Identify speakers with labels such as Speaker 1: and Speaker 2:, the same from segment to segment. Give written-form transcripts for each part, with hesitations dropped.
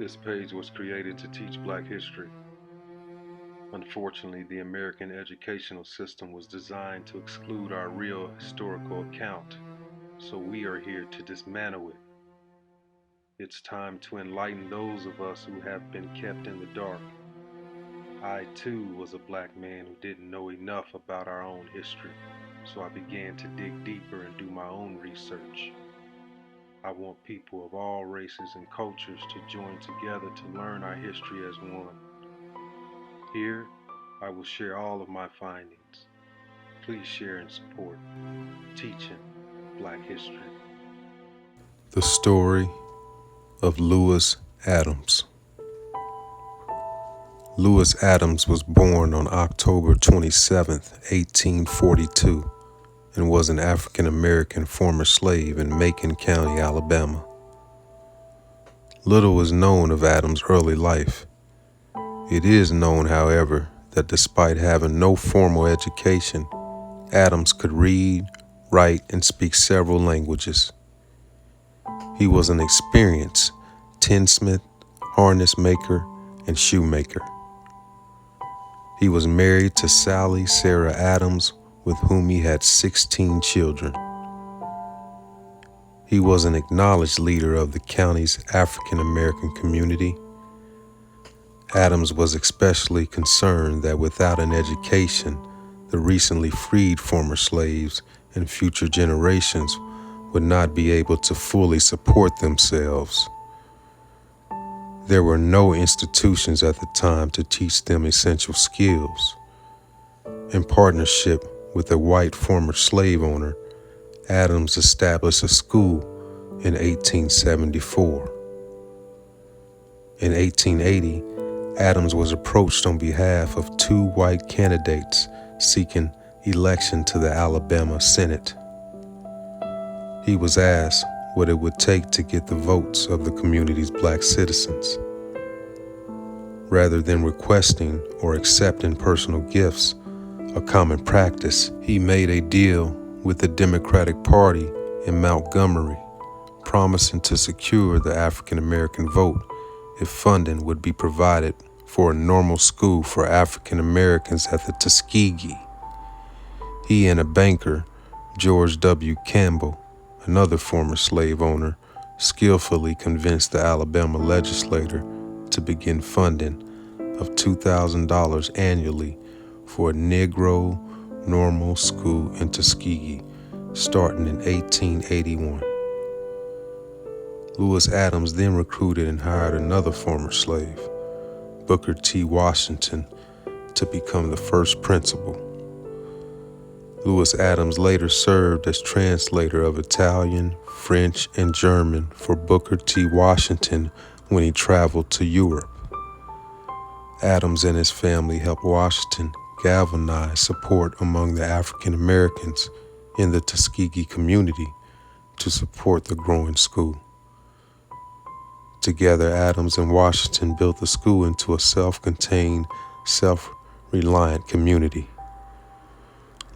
Speaker 1: This page was created to teach Black history. Unfortunately, the American educational system was designed to exclude our real historical account, so we are here to dismantle it. It's time to enlighten those of us who have been kept in the dark. I too was a Black man who didn't know enough about our own history, so I began to dig deeper and do my own research. I want people of all races and cultures to join together to learn our history as one. Here, I will share all of my findings. Please share and support Teaching Black History.
Speaker 2: The story of Lewis Adams. Lewis Adams was born on October 27, 1842, and was an African American former slave in Macon County, Alabama. Little is known of Adams' early life. It is known, however, that despite having no formal education, Adams could read, write, and speak several languages. He was an experienced tinsmith, harness maker, and shoemaker. He was married to Sally Sarah Adams, with whom he had 16 children. He was an acknowledged leader of the county's African American community. Adams was especially concerned that without an education, the recently freed former slaves and future generations would not be able to fully support themselves. There were no institutions at the time to teach them essential skills. In partnership with a white former slave owner, Adams established a school in 1874. In 1880, Adams was approached on behalf of two white candidates seeking election to the Alabama Senate. He was asked what it would take to get the votes of the community's Black citizens. Rather than requesting or accepting personal gifts, a common practice, he made a deal with the Democratic Party in Montgomery, promising to secure the African American vote if funding would be provided for a normal school for African Americans at the Tuskegee. He and a banker, George W. Campbell, another former slave owner, skillfully convinced the Alabama legislature to begin funding of $2,000 annually for a Negro normal school in Tuskegee, starting in 1881. Lewis Adams then recruited and hired another former slave, Booker T. Washington, to become the first principal. Lewis Adams later served as translator of Italian, French, and German for Booker T. Washington when he traveled to Europe. Adams and his family helped Washington galvanize support among the African Americans in the Tuskegee community to support the growing school. Together, Adams and Washington built the school into a self-contained, self-reliant community.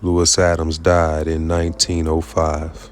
Speaker 2: Lewis Adams died in 1905.